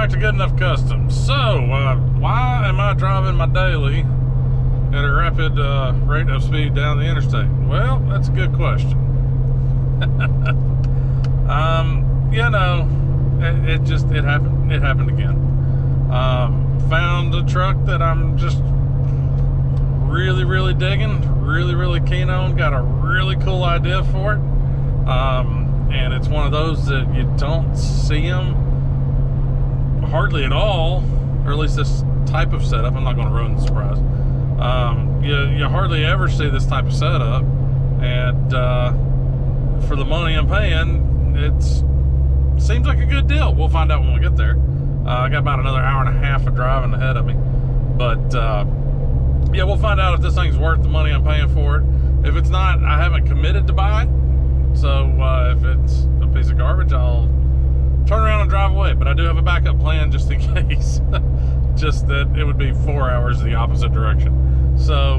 back to Good Enough Customs. So, why am I driving my daily at a rapid rate of speed down the interstate? Well, that's a good question. You know, it happened again. Found a truck that I'm just really digging, really keen on. Got a really cool idea for it. And it's one of those that you don't see them hardly at all, or at least this type of setup. I'm not going to ruin the surprise. You hardly ever see this type of setup, and for the money I'm paying, it seems like a good deal. We'll find out when we get there. I got about another hour and a half of driving ahead of me, but yeah, we'll find out if this thing's worth the money I'm paying for it. If it's not, I haven't committed to buy it, so if it's a piece of garbage, I'll turn around and drive away. But I do have a backup plan just in case. Just that it would be 4 hours the opposite direction. So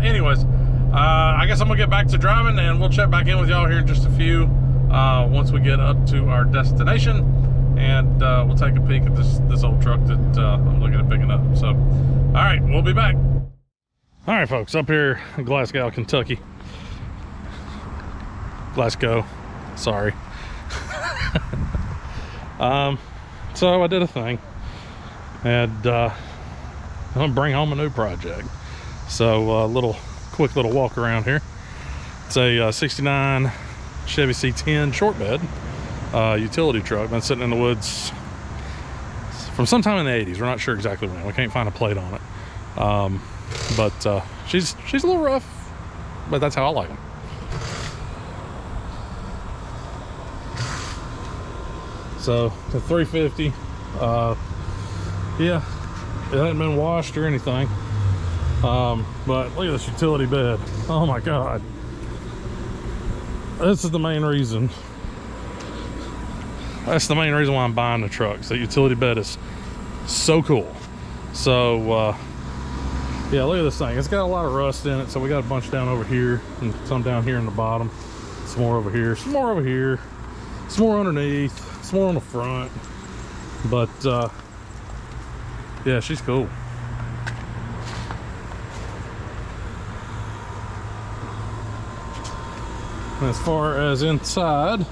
anyways, I guess I'm gonna get back to driving, and we'll check back in with y'all here in just a few once we get up to our destination, and we'll take a peek at this old truck that I'm looking at picking up. So all right, we'll be back. All right, folks, up here in Glasgow, Kentucky. Glasgow, sorry. So I did a thing, and I'm gonna bring home a new project. So quick little walk around here. It's a 69 Chevy C10 shortbed utility truck. Been sitting in the woods from sometime in the 80s. We're not sure exactly when. We can't find a plate on it. But she's a little rough, but that's how I like them. So the 350, yeah, it hadn't been washed or anything, but look at this utility bed. Oh my god, this is the main reason. That's the main reason why I'm buying the truck. So the utility bed is so cool. So yeah, look at this thing. It's got a lot of rust in it, so we got a bunch down over here and some down here in the bottom, some more over here, some more over here, some more underneath, some more on the front. But yeah, she's cool. As far as inside,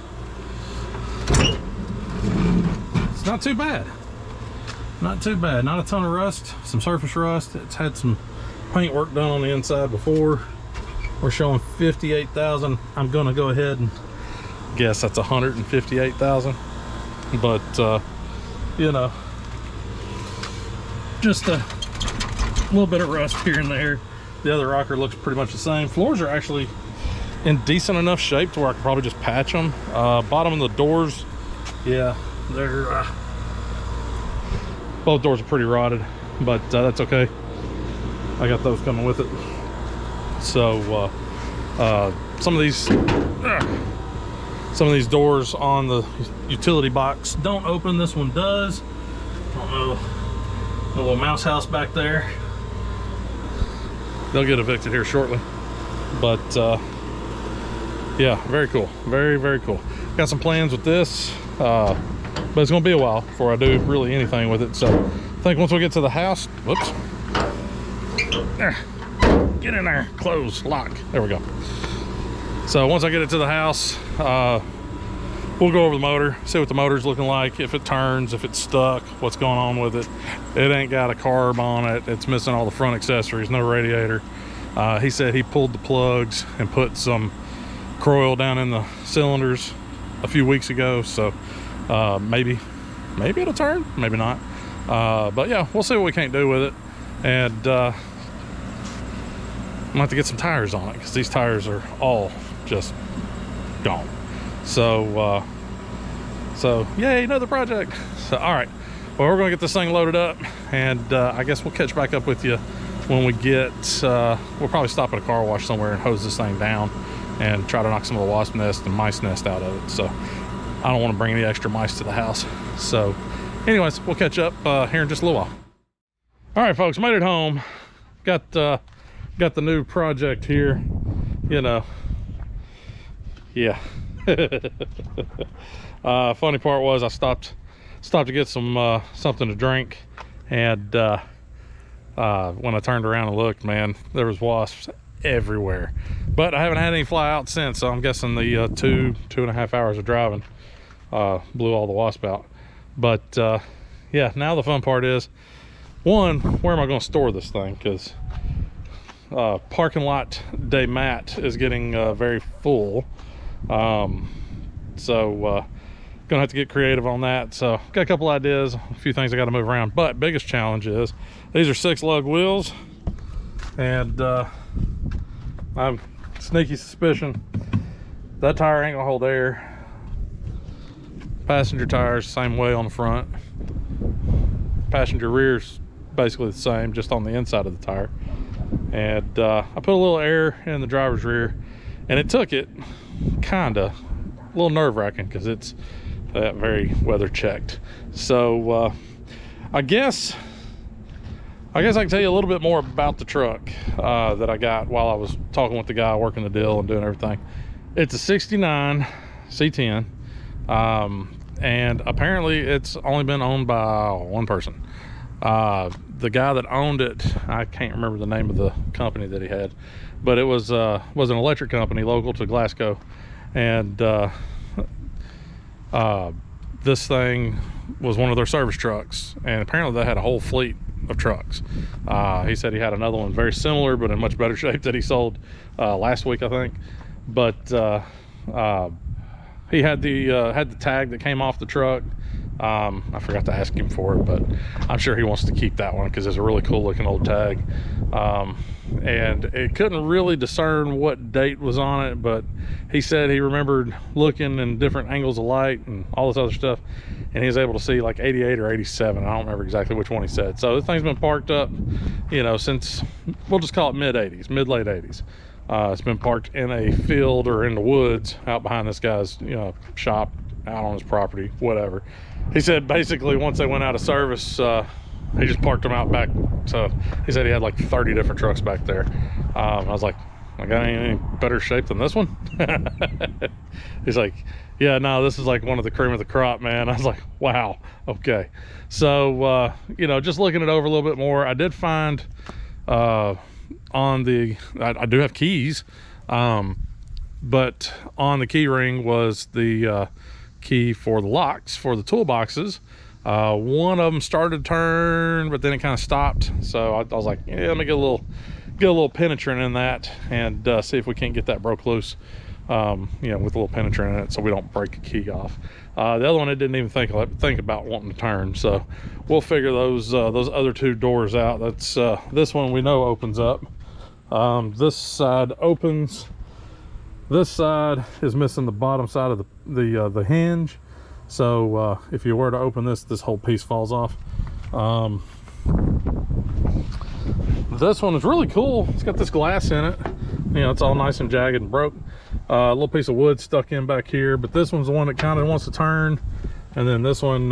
it's not too bad. Not too bad. Not a ton of rust, some surface rust. It's had some paint work done on the inside before. We're showing 58,000. I'm gonna go ahead and guess that's 158,000. But you know, just a little bit of rust here and there. The other rocker looks pretty much the same. Floors are actually in decent enough shape to where I could probably just patch them. Bottom of the doors, yeah, they're both doors are pretty rotted, but that's okay. I got those coming with it. So some of these doors on the utility box don't open. This one does. I don't know, a little mouse house back there. They'll get evicted here shortly. But yeah, very cool. Very cool. Got some plans with this, but it's gonna be a while before I do really anything with it. So I think once we get to the house, whoops, there, get in there, close, lock, there we go. So once I get it to the house, we'll go over the motor, see what the motor's looking like, if it turns, if it's stuck, what's going on with it. It ain't got a carb on it, it's missing all the front accessories, no radiator. He said he pulled the plugs and put some coil down in the cylinders a few weeks ago, so maybe it'll turn, maybe not. But yeah, we'll see what we can't do with it. And I'm gonna have to get some tires on it, because these tires are all just gone. So yay, another project. So all right, well, we're gonna get this thing loaded up, and I guess we'll catch back up with you when we get we'll probably stop at a car wash somewhere and hose this thing down and try to knock some of the wasp nest and mice nest out of it. So I don't want to bring any extra mice to the house. So anyways, we'll catch up here in just a little while. All right, folks, made it home. Got the new project here, you know. Yeah. Funny part was I stopped stopped to get some something to drink, and when I turned around and looked, man, there was wasps everywhere. But I haven't had any fly out since, so I'm guessing the 2.5 hours of driving blew all the wasp out. But yeah, now the fun part is, one, where am I going to store this thing? Because parking lot day mat is getting very full, so gonna have to get creative on that. So got a couple ideas, a few things I got to move around, but biggest challenge is these are 6 lug wheels, and I'm sneaky suspicion that tire ain't gonna hold air. Passenger tires same way on the front, passenger rear's basically the same, just on the inside of the tire. And I put a little air in the driver's rear, and it took it kinda a little nerve-wracking because it's very weather checked. So I guess I can tell you a little bit more about the truck that I got while I was talking with the guy working the deal and doing everything. It's a 69 C10, and apparently it's only been owned by one person. The guy that owned it, I can't remember the name of the company that he had, but it was an electric company local to Glasgow, and this thing was one of their service trucks, and apparently they had a whole fleet of trucks. He said he had another one very similar but in much better shape that he sold last week, I think. But he had the tag that came off the truck. I forgot to ask him for it, but I'm sure he wants to keep that one because it's a really cool looking old tag. And it couldn't really discern what date was on it, but he said he remembered looking in different angles of light and all this other stuff, and he was able to see like 88 or 87. I don't remember exactly which one he said. So this thing's been parked up, you know, since, we'll just call it mid late 80s. It's been parked in a field or in the woods out behind this guy's, you know, shop, out on his property, whatever. He said basically once they went out of service, he just parked them out back. So he said he had like 30 different trucks back there. I was like, I got any better shape than this one? He's like, yeah, no, this is like one of the cream of the crop, man. I was like, wow, okay. So you know, just looking it over a little bit more, I did find on the, I do have keys, but on the key ring was the key for the locks for the toolboxes. One of them started to turn, but then it kind of stopped. So I was like, yeah, let me get a little penetrant in that and see if we can't get that broke loose, you know, with a little penetrant in it so we don't break a key off. The other one, it didn't even think about wanting to turn. So we'll figure those other 2 doors out. That's this one we know opens up. This side opens. This side is missing the bottom side of the hinge. So if you were to open this whole piece falls off. This one is really cool. It's got this glass in it. You know, it's all nice and jagged and broke. A little piece of wood stuck in back here, but this one's the one that kind of wants to turn, and then this one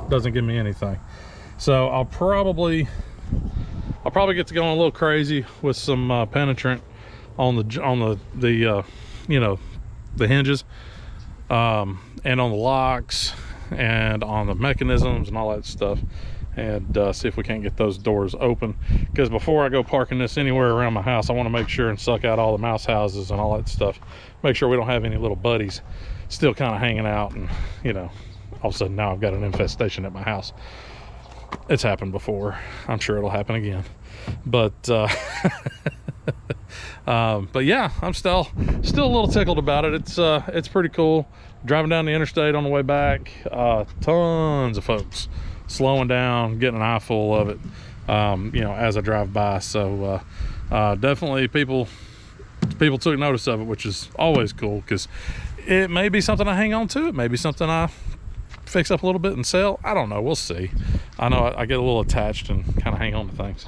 doesn't give me anything. So I'll probably get to going a little crazy with some penetrant on the you know, the hinges, and on the locks and on the mechanisms and all that stuff, and see if we can't get those doors open. Because before I go parking this anywhere around my house, I want to make sure and suck out all the mouse houses and all that stuff, make sure we don't have any little buddies still kind of hanging out, and you know, all of a sudden now I've got an infestation at my house. It's happened before, I'm sure it'll happen again. But but yeah, I'm still a little tickled about it. It's pretty cool. Driving down the interstate on the way back, tons of folks slowing down, getting an eye full of it, you know, as I drive by. So definitely people took notice of it, which is always cool, because it may be something I hang on to. It may be something I fix up a little bit and sell. I don't know, we'll see. I know I get a little attached and kind of hang on to things.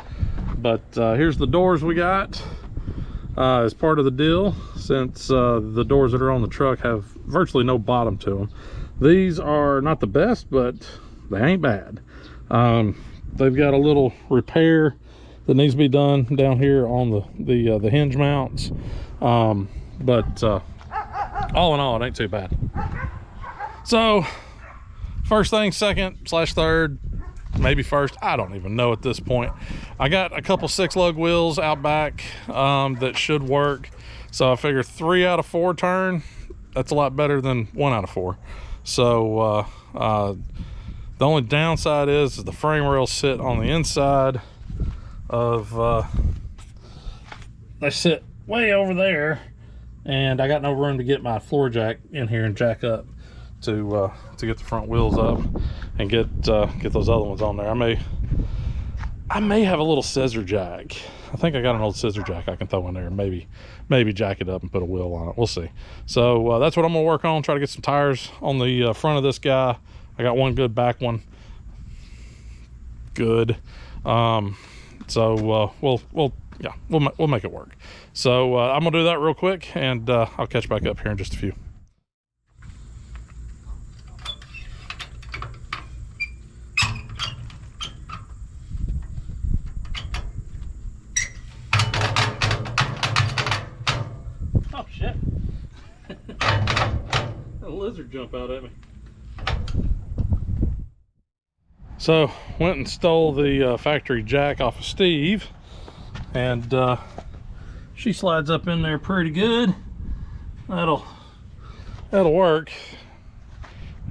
But here's the doors we got as part of the deal, since the doors that are on the truck have virtually no bottom to them. These are not the best, but they ain't bad. They've got a little repair that needs to be done down here on the hinge mounts, but all in all, it ain't too bad. So first thing, second / third, maybe first, I don't even know at this point. I got a couple 6-lug wheels out back that should work, so I figure 3 out of 4 turn. That's a lot better than 1 out of 4. So the only downside is the frame rails sit on the inside of they sit way over there, and I got no room to get my floor jack in here and jack up to get the front wheels up and get those other ones on there. I may have a little scissor jack. I think I got an old scissor jack I can throw in there and maybe jack it up and put a wheel on it. We'll see. So that's what I'm gonna work on. Try to get some tires on the front of this guy. I got one good back one. Good. So we'll make it work. So I'm gonna do that real quick, and I'll catch back up here in just a few. Oh shit. A lizard jump out at me. So went and stole the factory jack off of Steve, and she slides up in there pretty good. That'll work.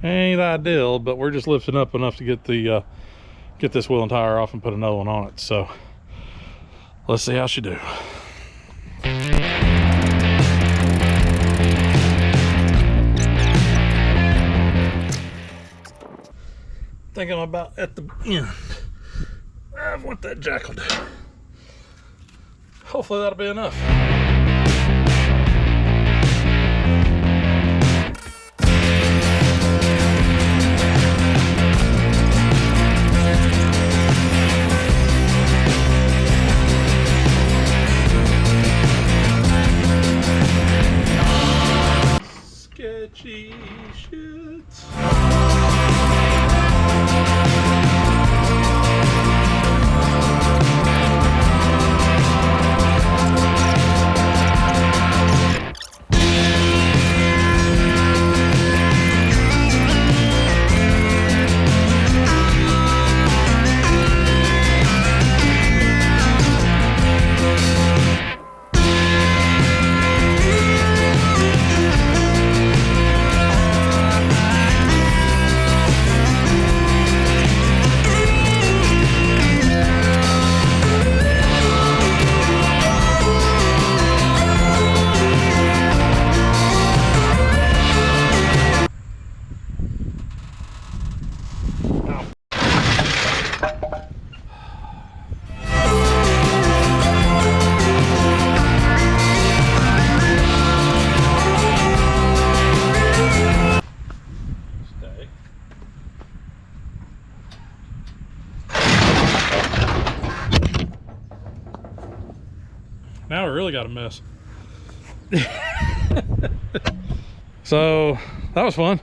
Ain't ideal, but we're just lifting up enough to get the get this wheel and tire off and put another one on it. So let's see how she do. I think I'm about at the end of what that jack will do. Hopefully that'll be enough. Sketchy shit. Now we really got a mess. So that was fun.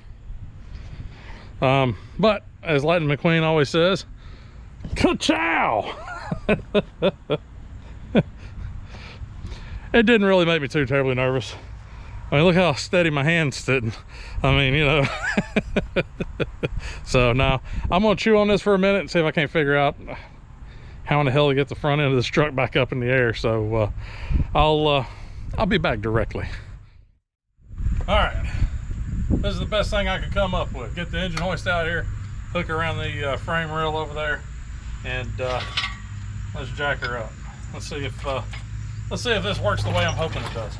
But as Lightning McQueen always says, ka-chow! It didn't really make me too terribly nervous. I mean, look how steady my hand's sitting. I mean, you know. So now I'm gonna chew on this for a minute and see if I can't figure out how in the hell to get the front end of this truck back up in the air. So I'll be back directly. All right, this is the best thing I could come up with. Get the engine hoist out here, hook around the frame rail over there, and let's jack her up. Let's see if this works the way I'm hoping it does.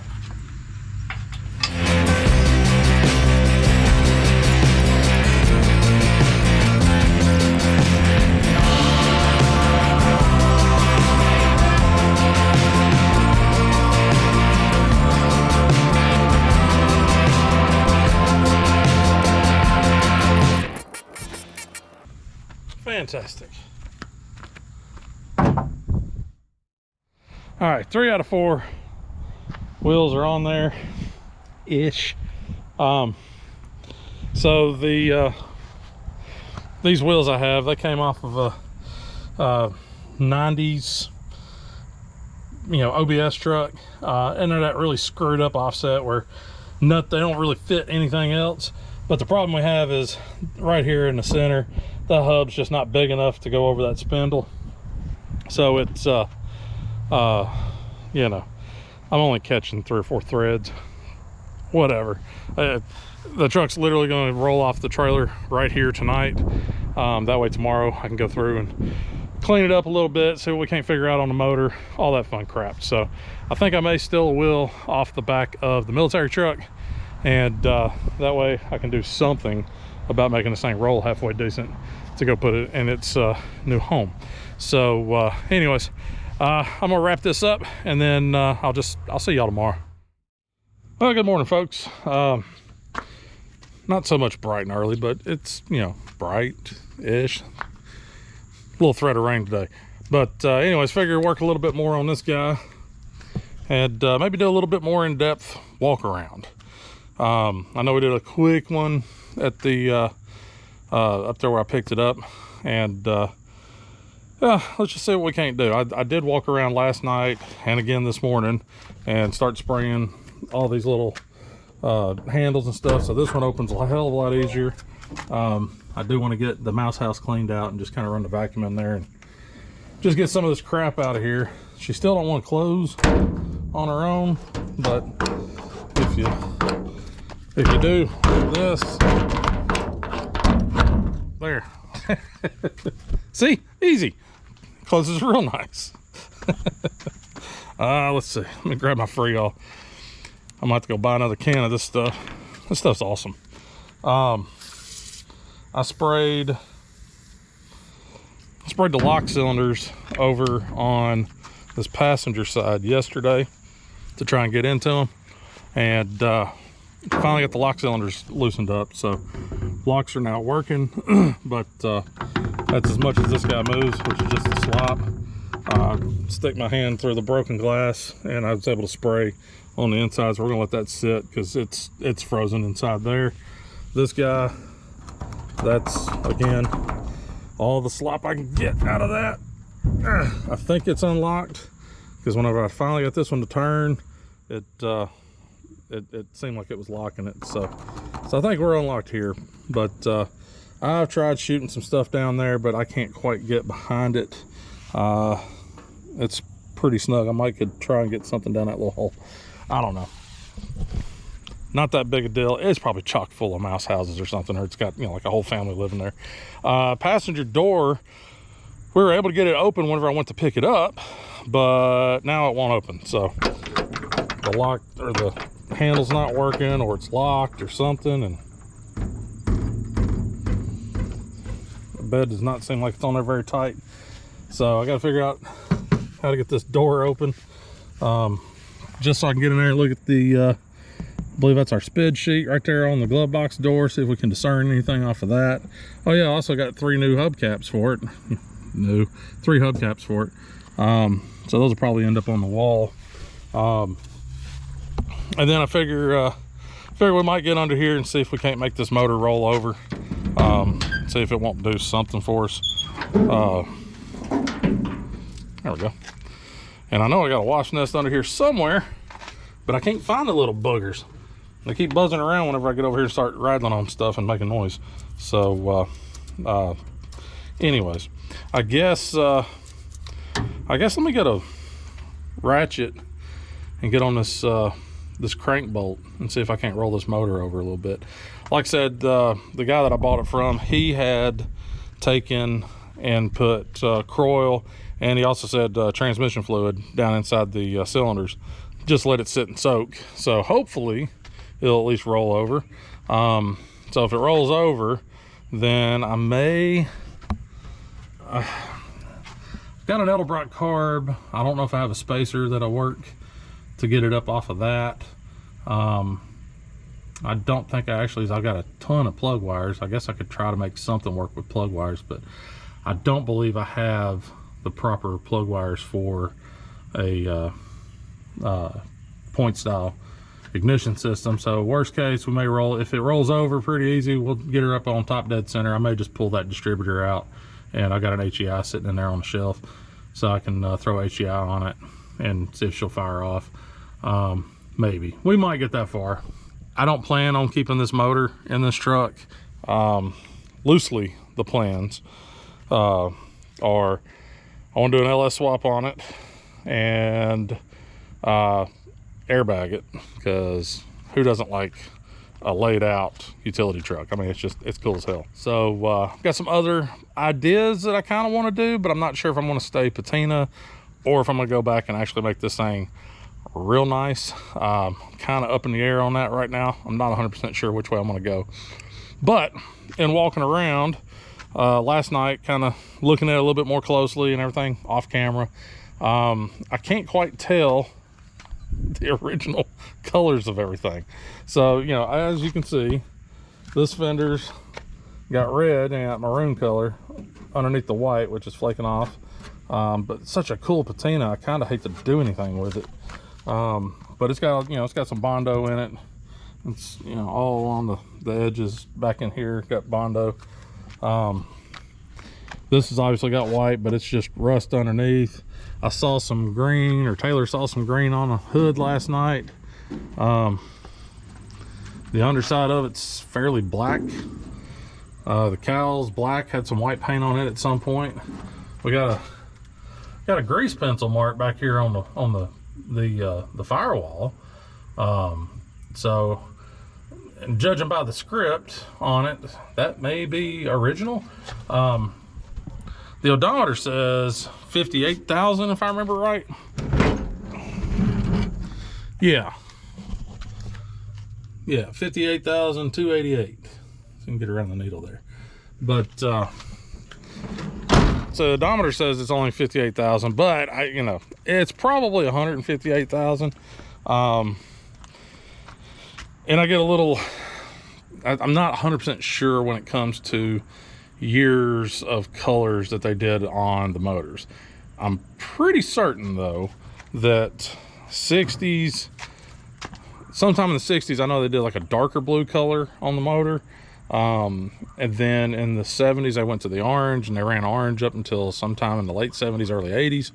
Fantastic. All right, 3 out of 4 wheels are on there ish. So the these wheels I have, they came off of a 90s, you know, OBS truck, and they're that really screwed up offset where they don't really fit anything else. But the problem we have is right here in the center, the hub's just not big enough to go over that spindle. So it's, you know, I'm only catching 3 or 4 threads, whatever. The truck's literally going to roll off the trailer right here tonight. That way tomorrow I can go through and clean it up a little bit, see what we can't figure out on the motor, all that fun crap. So I think I may steal a wheel off the back of the military truck, and that way I can do something about making this thing roll halfway decent to go put it in its new home. So anyways, I'm gonna wrap this up, and then I'll see y'all tomorrow. Well, good morning, folks. Not so much bright and early, but it's, you know, bright-ish. Little threat of rain today. But anyways, figure work a little bit more on this guy, and maybe do a little bit more in-depth walk around. I know we did a quick one at the up there where I picked it up, and let's just see what we can't do. I did walk around last night and again this morning and start spraying all these little handles and stuff, so this one opens a hell of a lot easier. I do want to get the mouse house cleaned out and just kind of run the vacuum in there and just get some of this crap out of here. She still don't want to close on her own, but if you do this, there. See, easy, closes real nice. Let's see, let me grab my Free-All. I'm gonna have to go buy another can of this stuff. This stuff's awesome. I sprayed the lock cylinders over on this passenger side yesterday to try and get into them, and finally got the lock cylinders loosened up, so locks are now working. But that's as much as this guy moves, which is just a slop. Stick my hand through the broken glass, and I was able to spray on the inside, so we're gonna let that sit because it's frozen inside there. This guy, that's again all the slop I can get out of that. I think it's unlocked because whenever I finally got this one to turn, it seemed like it was locking it. So I think we're unlocked here. But I've tried shooting some stuff down there, but I can't quite get behind it. It's pretty snug. I might could try and get something down that little hole. I don't know. Not that big a deal. It's probably chock full of mouse houses or something, or it's got, you know, like a whole family living there. Passenger door, we were able to get it open whenever I went to pick it up, but now it won't open. So the lock or the handle's not working, or it's locked or something, and the bed does not seem like it's on there very tight. So I got to figure out how to get this door open, just so I can get in there and look at the I believe that's our SPID sheet right there on the glove box door, see if we can discern anything off of that. Oh yeah, I also got 3 new hubcaps for it. 3 hubcaps for it. So those will probably end up on the wall. And then I figure we might get under here and see if we can't make this motor roll over. See if it won't do something for us. There we go. And I know I got a wash nest under here somewhere, but I can't find the little boogers. They keep buzzing around whenever I get over here and start rattling on stuff and making noise. So anyways, I guess let me get a ratchet and get on this this crank bolt and see if I can't roll this motor over a little bit. Like I said, the guy that I bought it from, he had taken and put Croil, and he also said transmission fluid down inside the cylinders. Just let it sit and soak. So hopefully it'll at least roll over. So if it rolls over, then I may, got an Edelbrock carb. I don't know if I have a spacer that'll work to get it up off of that. I don't think I've got a ton of plug wires. I guess I could try to make something work with plug wires, but I don't believe I have the proper plug wires for a point style ignition system. So worst case, we may roll, if it rolls over pretty easy, we'll get her up on top dead center. I may just pull that distributor out, and I got an HEI sitting in there on the shelf, so I can throw HEI on it and see if she'll fire off. Maybe we might get that far. I don't plan on keeping this motor in this truck. Loosely, the plans are I want to do an LS swap on it and airbag it, because who doesn't like a laid out utility truck? I mean, it's cool as hell. So got some other ideas that I kind of want to do, but I'm not sure if I'm going to stay patina or if I'm going to go back and actually make this thing real nice. Kind of up in the air on that right now. I'm not 100% sure which way I'm going to go. But in walking around last night, kind of looking at it a little bit more closely and everything off camera, I can't quite tell the original colors of everything. So, you know, as you can see, this fender's got red and got maroon color underneath the white, which is flaking off. But it's such a cool patina, I kind of hate to do anything with it. But it's got, you know, it's got some Bondo in it. It's, you know, all along the edges back in here, got Bondo. This has obviously got white, but it's just rust underneath. I saw some green, or Taylor saw some green on the hood last night. The underside of it's fairly black. The cowl's black, had some white paint on it at some point. We got a grease pencil mark back here on the firewall. So, and judging by the script on it, that may be original. The odometer says 58,000, if I remember right. Yeah, 58,288. So you can get around the needle there. But so the odometer says it's only 58,000, but you know, it's probably 158,000. And I get a little, I'm not 100% sure when it comes to years of colors that they did on the motors. I'm pretty certain though that 60s, sometime in the 60s, I know they did like a darker blue color on the motor. And then in the 70s, they went to the orange, and they ran orange up until sometime in the late 70s, early 80s.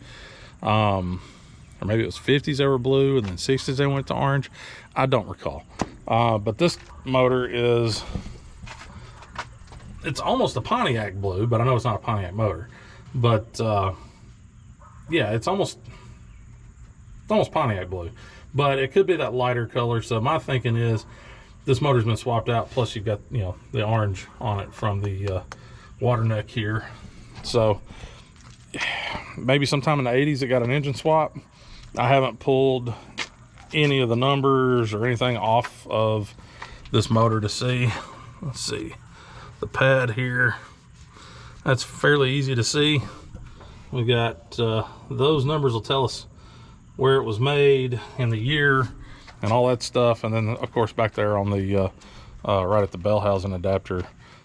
Or maybe it was 50s they were blue, and then 60s they went to orange. I don't recall. But this motor is, it's almost a Pontiac blue, but I know it's not a Pontiac motor. But yeah, it's almost Pontiac blue, but it could be that lighter color. So my thinking is this motor's been swapped out, plus you've got, you know, the orange on it from the water neck here. So maybe sometime in the 80s it got an engine swap. I haven't pulled any of the numbers or anything off of this motor to see. Let's see, the pad here, that's fairly easy to see. We got those numbers will tell us where it was made and the year and all that stuff. And then of course back there on the right at the bell housing adapter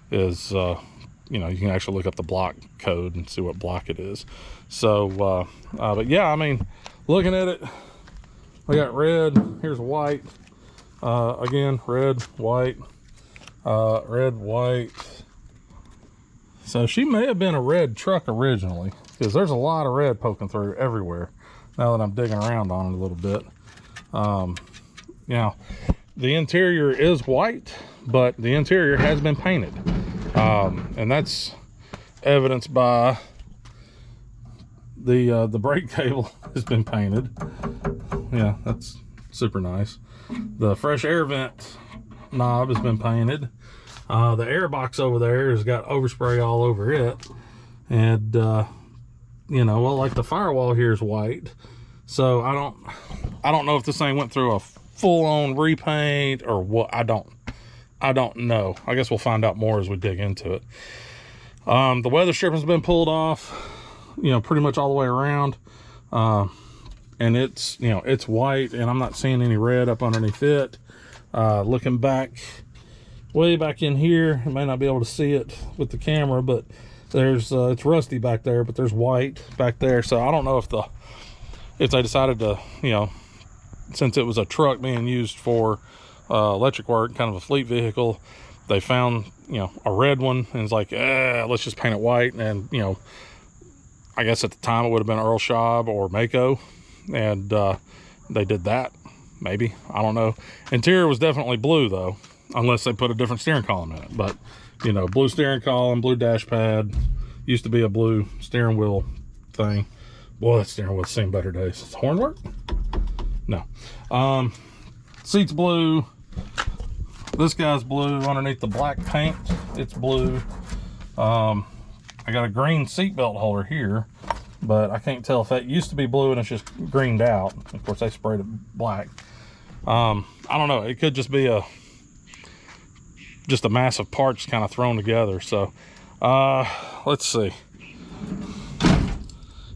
is you know, you can actually look up the block code and see what block it is. So but yeah, I mean, looking at it, we got red, here's white, again red, white, red, white. So she may have been a red truck originally, because there's a lot of red poking through everywhere now that I'm digging around on it a little bit. Now the interior is white, but the interior has been painted, and that's evidenced by the brake cable has been painted. Yeah, that's super nice. The fresh air vent knob has been painted. The air box over there has got overspray all over it, and you know, well, like the firewall here is white, so I don't know if this thing went through a full-on repaint or what. I don't know. I guess we'll find out more as we dig into it. The weather stripping's been pulled off, you know, pretty much all the way around, and it's, you know, it's white, and I'm not seeing any red up underneath it. Looking back, way back in here, you may not be able to see it with the camera, but there's it's rusty back there, but there's white back there. So I don't know if they decided to, you know, since it was a truck being used for electric work, kind of a fleet vehicle, they found, you know, a red one and it's like, let's just paint it white. And, you know, I guess at the time it would have been Earl Schaub or Mako, and they did that. maybe, I don't know. Interior was definitely blue though, unless they put a different steering column in it. But you know, blue steering column, blue dash pad, used to be a blue steering wheel thing. Boy, that steering wheel's seen better days. Does the horn work? No. Seats blue. This guy's blue underneath the black paint. It's blue. I got a green seatbelt holder here, but I can't tell if that used to be blue and it's just greened out. Of course, they sprayed it black. I don't know. It could just be just a mass of parts kind of thrown together. So let's see.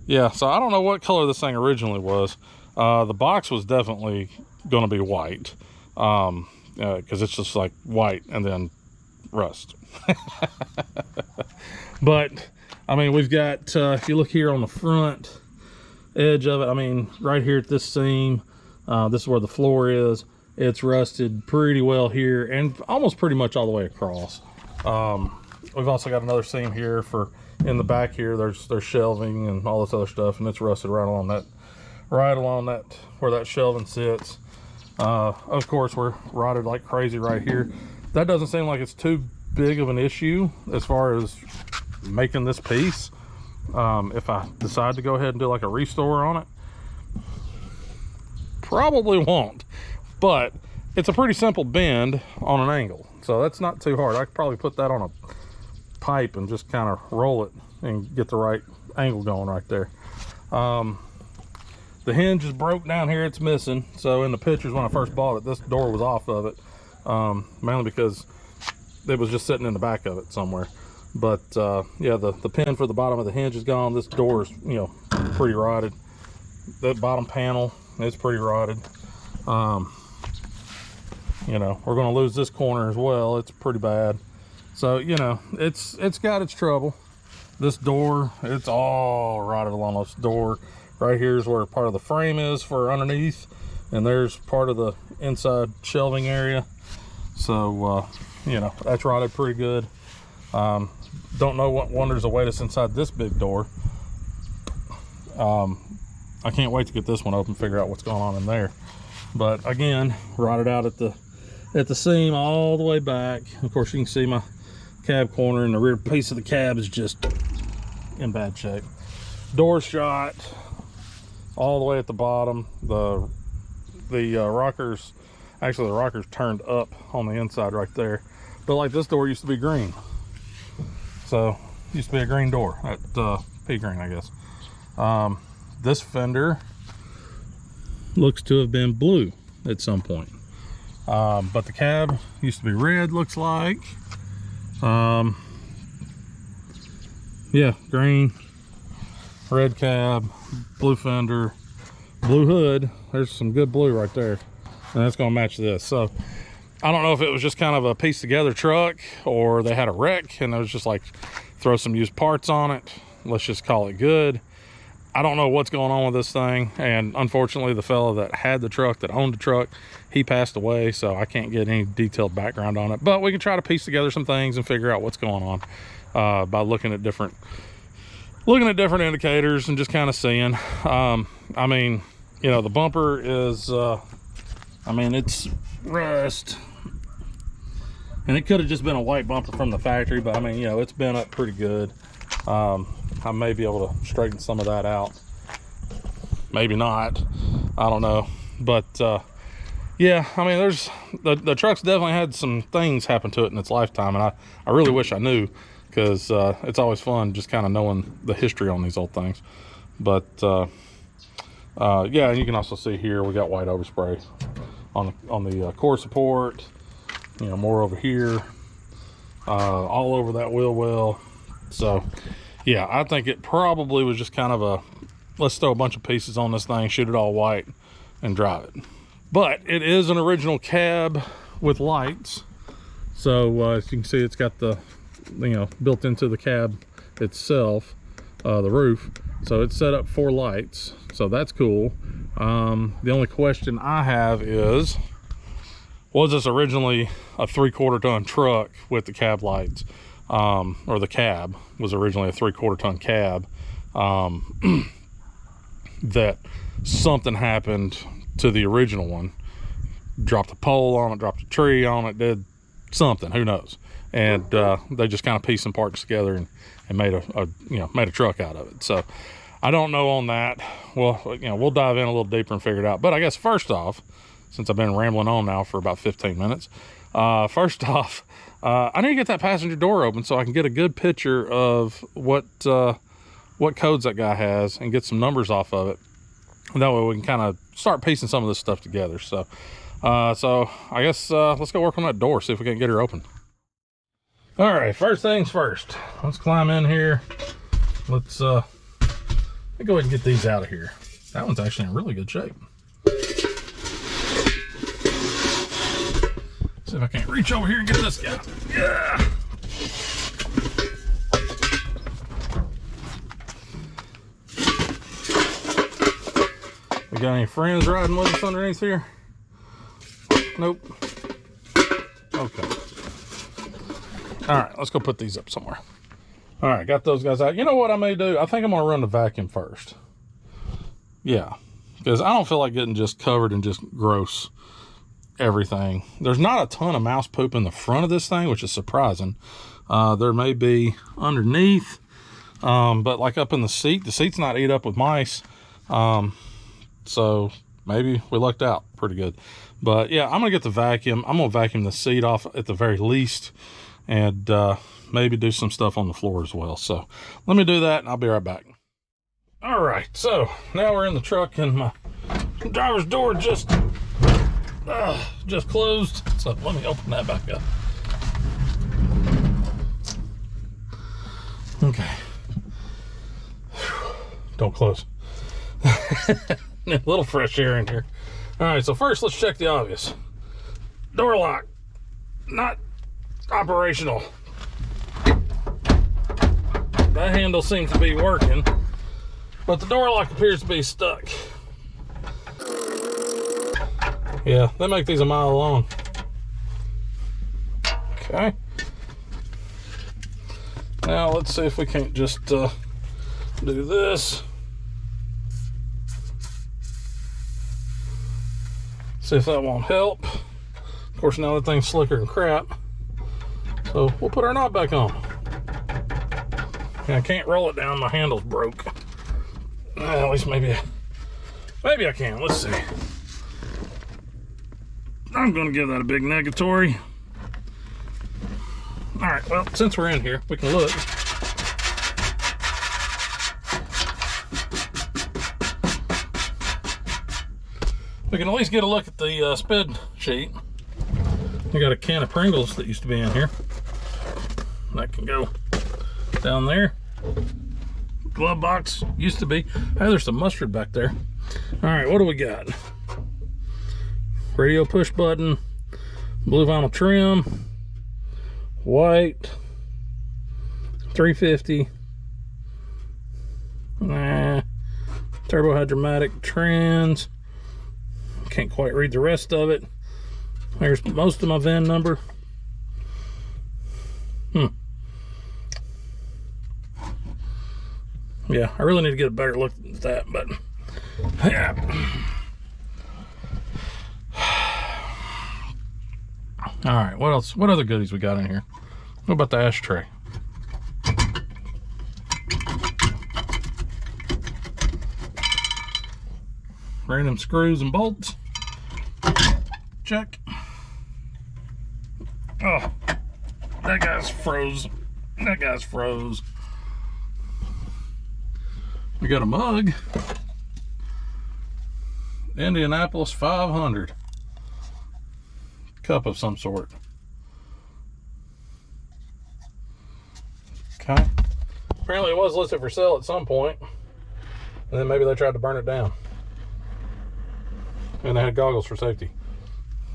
Yeah, so I don't know what color this thing originally was. The box was definitely going to be white, because it's just like white and then rust. But I mean, we've got if you look here on the front edge of it, I mean, right here at this seam, this is where the floor is. It's rusted pretty well here and almost pretty much all the way across. We've also got another seam here for in the back here. There's shelving and all this other stuff, and it's rusted right along that where that shelving sits. Of course, we're rotted like crazy right here. That doesn't seem like it's too big of an issue as far as making this piece. If I decide to go ahead and do like a restore on it, probably won't, but it's a pretty simple bend on an angle, so that's not too hard. I could probably put that on a pipe and just kind of roll it and get the right angle going right there. The hinge is broke down here, it's missing. So in the pictures when I first bought it, this door was off of it, mainly because it was just sitting in the back of it somewhere. But yeah, the pin for the bottom of the hinge is gone. This door is, you know, pretty rotted. That bottom panel is pretty rotted. You know, we're going to lose this corner as well. It's pretty bad. So, you know, it's got its trouble. This door, it's all rotted along this door. Right here is where part of the frame is for underneath, and there's part of the inside shelving area. So you know, that's rotted pretty good. Don't know what wonders await us inside this big door. I can't wait to get this one open, figure out what's going on in there. But again, rotted out at the seam all the way back. Of course, you can see my cab corner, and the rear piece of the cab is just in bad shape. Door shot all the way at the bottom. The rockers, actually the rockers turned up on the inside right there. But like this door used to be green, so used to be a green door at pea green, I guess. This fender looks to have been blue at some point, but the cab used to be red, looks like. Yeah, green, red cab, blue fender, blue hood. There's some good blue right there, and that's gonna match this. So I don't know if it was just kind of a piece together truck, or they had a wreck and it was just like throw some used parts on it, let's just call it good. I don't know what's going on with this thing, and unfortunately the fella that had the truck, that owned the truck, he passed away, so I can't get any detailed background on it. But we can try to piece together some things and figure out what's going on by looking at different indicators and just kind of seeing. I mean, you know, the bumper is I mean, it's rust, and it could have just been a white bumper from the factory, but I mean, you know, it's been up pretty good. I may be able to straighten some of that out, maybe not, I don't know. But yeah, I mean, there's the truck's definitely had some things happen to it in its lifetime, and I really wish I knew, because it's always fun just kind of knowing the history on these old things. But yeah, and you can also see here we got white overspray on the core support, you know, more over here, all over that wheel well. So yeah, I think it probably was just kind of a, let's throw a bunch of pieces on this thing, shoot it all white, and drive it. But it is an original cab with lights. So as you can see, it's got the, you know, built into the cab itself, the roof. So it's set up for lights, so that's cool. The only question I have is, was this originally a 3/4 ton truck with the cab lights? Or the cab was originally a 3/4 ton cab, that something happened to the original one dropped a pole on it, dropped a tree on it, did something, who knows. And they just kind of pieced some parts together and made a truck out of it. So I don't know on that. Well, we'll dive in a little deeper and figure it out. But I guess first off, since I've been rambling on now for about 15 minutes, first off, I need to get that passenger door open so I can get a good picture of what codes that guy has and get some numbers off of it. And that way we can kind of start piecing some of this stuff together. So I guess let's go work on that door, see if we can get her open. All right, first things first. Let's climb in here. Let's go ahead and get these out of here. That one's actually in really good shape. See if I can't reach over here and get this guy. Yeah. We got any friends riding with us underneath here? Nope. Okay. All right, let's go put these up somewhere. All right, got those guys out. You know what I may do? I think I'm gonna run the vacuum first. Yeah, because I don't feel like getting just covered in just gross everything. There's not a ton of mouse poop in the front of this thing, which is surprising. There may be underneath, but like up in the seat's not ate up with mice. So maybe we lucked out pretty good. But yeah, I'm gonna get the vacuum. I'm gonna vacuum the seat off at the very least, and maybe do some stuff on the floor as well. So let me do that and I'll be right back. All right, so now we're in the truck and my driver's door just closed. So let me open that back up. Okay. Don't close. A little fresh air in here. All right, so first let's check the obvious. Door lock, not operational. That handle seems to be working, but the door lock appears to be stuck. Yeah, they make these a mile long. Okay. Now let's see if we can't just do this. See if that won't help. Of course, now that thing's slicker than crap. So we'll put our knob back on. I can't roll it down, my handle's broke. At least maybe I can, let's see. I'm gonna give that a big negatory. All right, well, since we're in here, we can look. We can at least get a look at the sped sheet. We got a can of Pringles that used to be in here. That can go down there. Glove box used to be. Hey, there's some mustard back there. All right, what do we got? Radio push button, blue vinyl trim, white, 350. Turbo hydromatic trans. Can't quite read the rest of it. There's most of my VIN number. Yeah, I really need to get a better look at that, but yeah. All right, what else? What other goodies we got in here? What about the ashtray? Random screws and bolts. Check. Oh, that guy's froze. That guy's froze. We got a mug. Indianapolis 500. Cup of some sort. Okay. Apparently it was listed for sale at some point, and then maybe they tried to burn it down. And they had goggles for safety.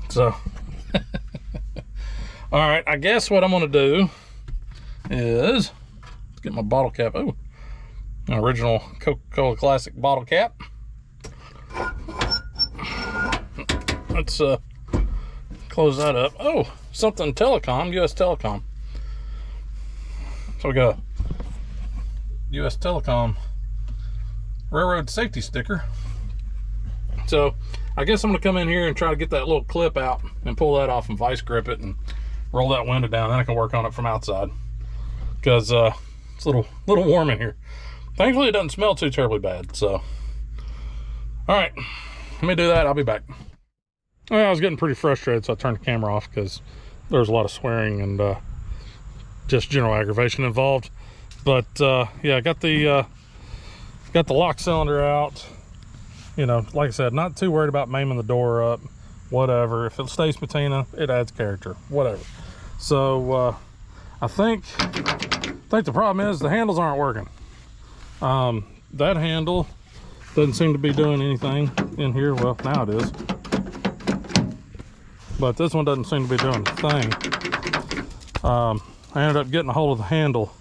So, all right, I guess what I'm gonna do is let's get my bottle cap. Oh, an original Coca-Cola Classic bottle cap. Let's close that up. Oh, something telecom, US Telecom. So we got a US Telecom railroad safety sticker. So I guess I'm gonna come in here and try to get that little clip out and pull that off and vice grip it and roll that window down. Then I can work on it from outside, because it's a little warm in here. Thankfully it doesn't smell too terribly bad. So all right, let me do that. I'll be back. Well, I was getting pretty frustrated, so I turned the camera off because there was a lot of swearing and just general aggravation involved. But yeah, I got the lock cylinder out. You know, like I said, not too worried about maiming the door up. Whatever. If it stays patina, it adds character. Whatever. So I think the problem is the handles aren't working. That handle doesn't seem to be doing anything in here. Well, now it is. But this one doesn't seem to be doing a thing. I ended up getting a hold of the handle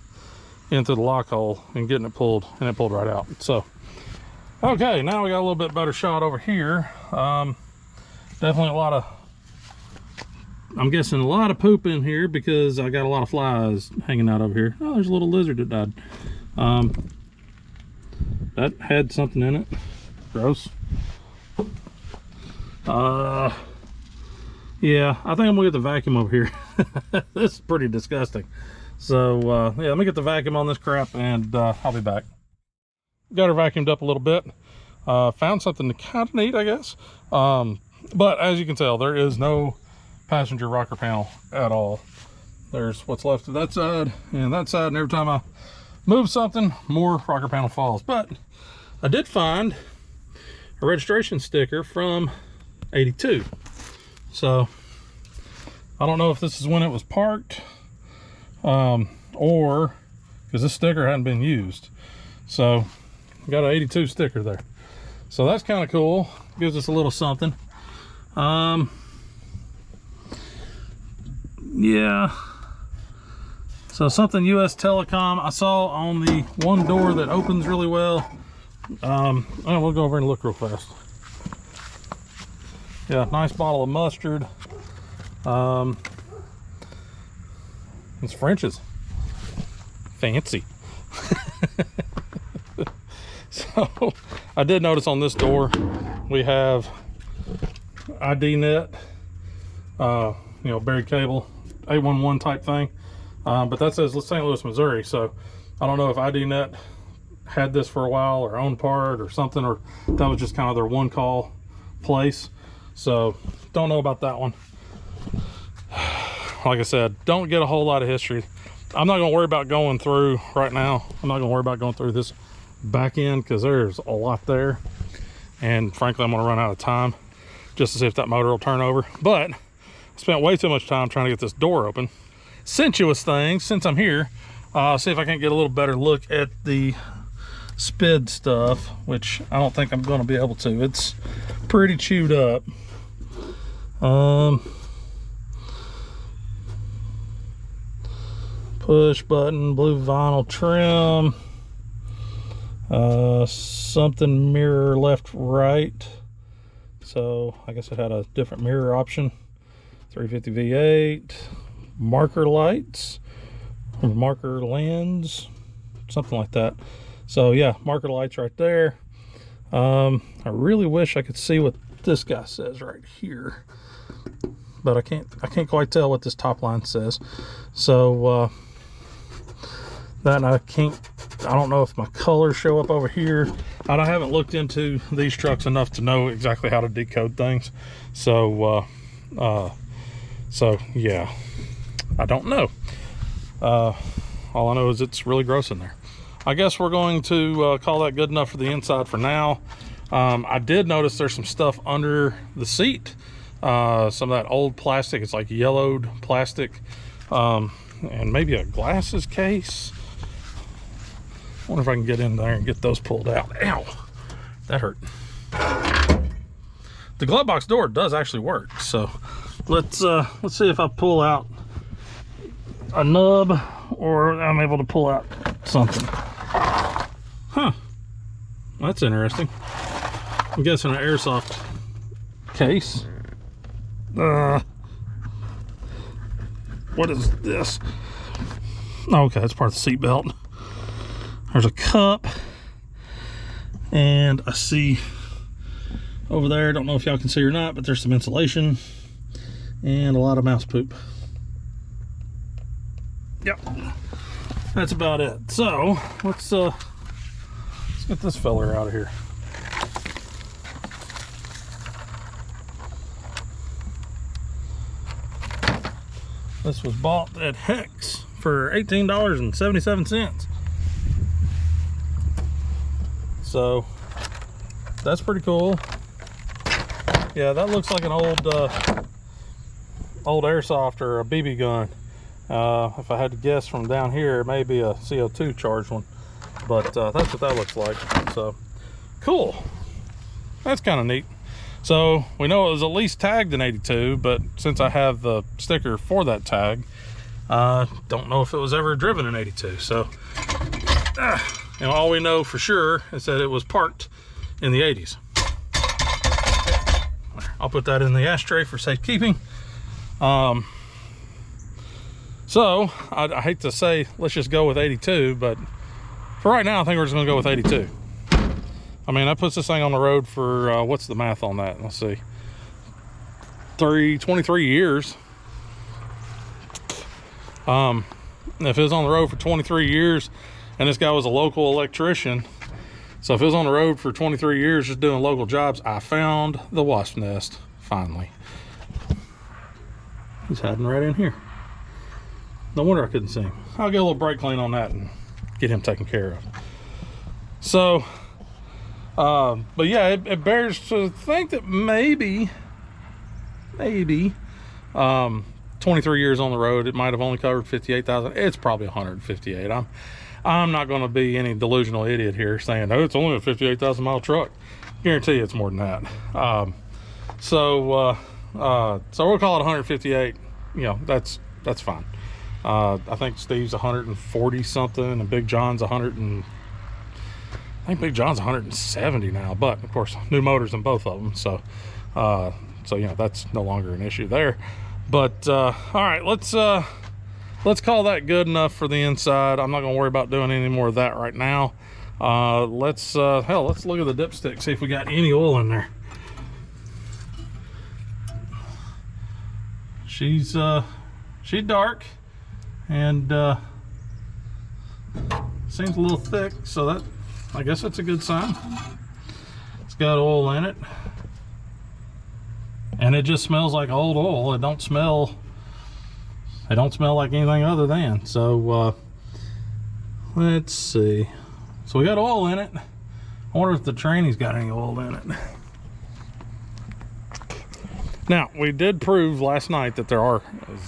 into the lock hole and getting it pulled, and it pulled right out. So, okay, now we got a little bit better shot over here. Definitely a lot of, I'm guessing a lot of poop in here because I got a lot of flies hanging out over here. Oh, there's a little lizard that died. That had something in it. Gross. Yeah, I think I'm gonna get the vacuum over here. This is pretty disgusting. So yeah, let me get the vacuum on this crap and I'll be back. Got her vacuumed up a little bit. Found something kind of neat, I guess. But as you can tell, there is no passenger rocker panel at all. There's what's left of that side and that side, and every time I move something, more rocker panel falls. But I did find a registration sticker from '82. So I don't know if this is when it was parked or because this sticker hadn't been used. So got an '82 sticker there. So that's kind of cool. Gives us a little something. Yeah. So something US Telecom. I saw on the one door that opens really well. We'll go over and look real fast. Yeah, nice bottle of mustard. It's French's. Fancy. So I did notice on this door we have ID net, you know, buried cable, 811 type thing. But that says St. Louis, Missouri. So I don't know if ID net had this for a while or owned part or something, or that was just kind of their one call place. So don't know about that one. Like I said, don't get a whole lot of history. I'm not gonna worry about going through right now. I'm not gonna worry about going through this back end because there's a lot there. And frankly, I'm gonna run out of time just to see if that motor will turn over. But I spent way too much time trying to get this door open. Sensuous thing, since I'm here, see if I can get a little better look at the SPID stuff, which I don't think I'm gonna be able to. It's pretty chewed up. Push button, blue vinyl trim, something mirror left right, so I guess it had a different mirror option. 350 V8, marker lights, or marker lens, something like that. So yeah, marker lights right there. I really wish I could see what this guy says right here, but I can't quite tell what this top line says. So that I don't know if my colors show up over here. I haven't looked into these trucks enough to know exactly how to decode things. So yeah, I don't know. All I know is it's really gross in there. I guess we're going to call that good enough for the inside for now. I did notice there's some stuff under the seat. Some of that old plastic, it's like yellowed plastic, and maybe a glasses case. I wonder if I can get in there and get those pulled out. Ow, that hurt. The glove box door does actually work. So let's see if I pull out a nub or I'm able to pull out something. Huh, that's interesting. I'm guessing an airsoft case. What is this? Okay, that's part of the seat belt. There's a cup, and I see over there. Don't know if y'all can see or not, but there's some insulation and a lot of mouse poop. Yep, that's about it. So let's get this feller out of here. This was bought at Hex for $18.77. So that's pretty cool. Yeah, that looks like an old airsoft or a BB gun. If I had to guess from down here, it may be a CO2 charged one, but that's what that looks like. So cool. That's kind of neat. So we know it was at least tagged in 82, but since I have the sticker for that tag, don't know if it was ever driven in 82. So and all we know for sure is that it was parked in the 80s. I'll put that in the ashtray for safekeeping. So I hate to say let's just go with 82, but for right now I think we're just gonna go with 82. I mean, that puts this thing on the road for what's the math on that? Let's see, 23 years. If it was on the road for 23 years, and this guy was a local electrician, so if it was on the road for 23 years just doing local jobs, I found the wasp nest finally. He's hiding right in here. No wonder I couldn't see him. I'll get a little brake clean on that and get him taken care of. So but yeah, it bears to think that maybe 23 years on the road, it might have only covered 58,000. It's probably 158. I'm not going to be any delusional idiot here saying, oh, it's only a 58,000 mile truck. Guarantee you it's more than that. So we'll call it 158. You know, that's fine. I think Steve's 140 something, and Big John's 100 and I think Big John's 170 now, but of course new motors in both of them, so you know, that's no longer an issue there. But all right, let's call that good enough for the inside. I'm not gonna worry about doing any more of that right now. Let's look at the dipstick, see if we got any oil in there. She's dark and seems a little thick, so that, I guess that's a good sign. It's got oil in it, and it just smells like old oil. It don't smell like anything other than. So let's see. So we got oil in it. I wonder if the tranny's got any oil in it. Now, we did prove last night that there are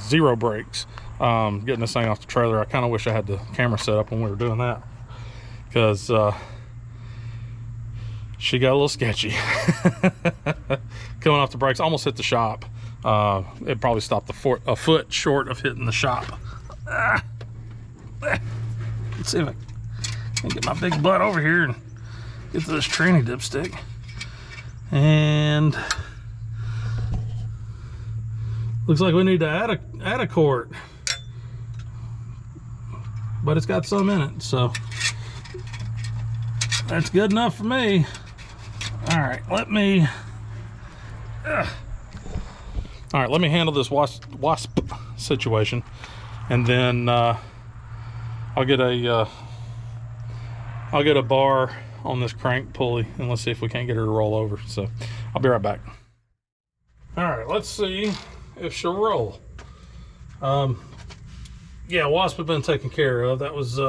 0 brakes getting this thing off the trailer. I kind of wish I had the camera set up when we were doing that, because she got a little sketchy. Coming off the brakes, almost hit the shop. It probably stopped a foot short of hitting the shop. Let's see if I can get my big butt over here and get to this tranny dipstick. And looks like we need to add a quart, but it's got some in it, so that's good enough for me. All right, let me handle this wasp situation, and then I'll get a bar on this crank pulley, and let's see if we can't get her to roll over. So I'll be right back. All right, let's see if she'll roll. Yeah, wasp have been taken care of. That was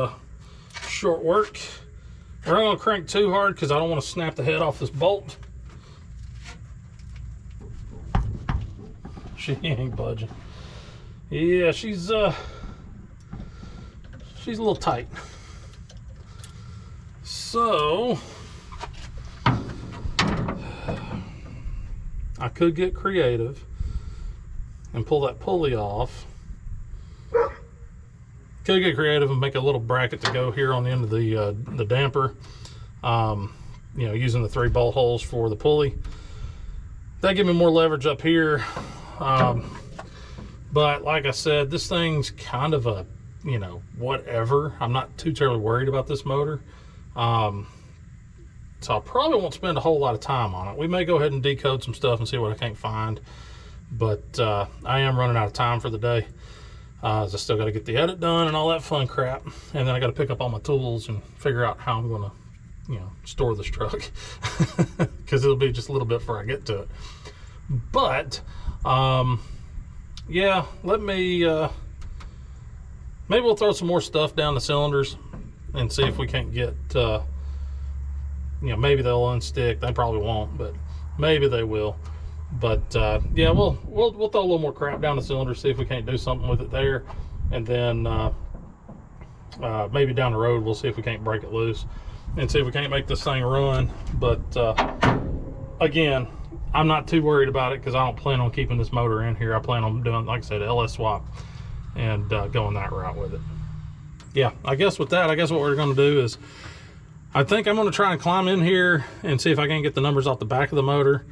short work. We're not gonna crank too hard because I don't want to snap the head off this bolt. She ain't budging. Yeah, she's a little tight. So I could get creative and pull that pulley off. Could get creative and make a little bracket to go here on the end of the damper. You know, using the 3 bolt holes for the pulley. That give me more leverage up here. But like I said, this thing's kind of a, you know, whatever. I'm not too terribly worried about this motor. So I probably won't spend a whole lot of time on it. We may go ahead and decode some stuff and see what I can't find. But I am running out of time for the day. As I still got to get the edit done and all that fun crap. And then I got to pick up all my tools and figure out how I'm going to, you know, store this truck. Because it'll be just a little bit before I get to it. But, yeah, let me, maybe we'll throw some more stuff down the cylinders and see if we can't get, you know, maybe they'll unstick. They probably won't, but maybe they will. But yeah, we'll throw a little more crap down the cylinder, see if we can't do something with it there, and then maybe down the road we'll see if we can't break it loose and see if we can't make this thing run. But again, I'm not too worried about it because I don't plan on keeping this motor in here. I plan on doing, like I said, LS swap and going that route with it. Yeah, I guess with that, I guess what we're going to do is I think I'm going to try and climb in here and see if I can get the numbers off the back of the motor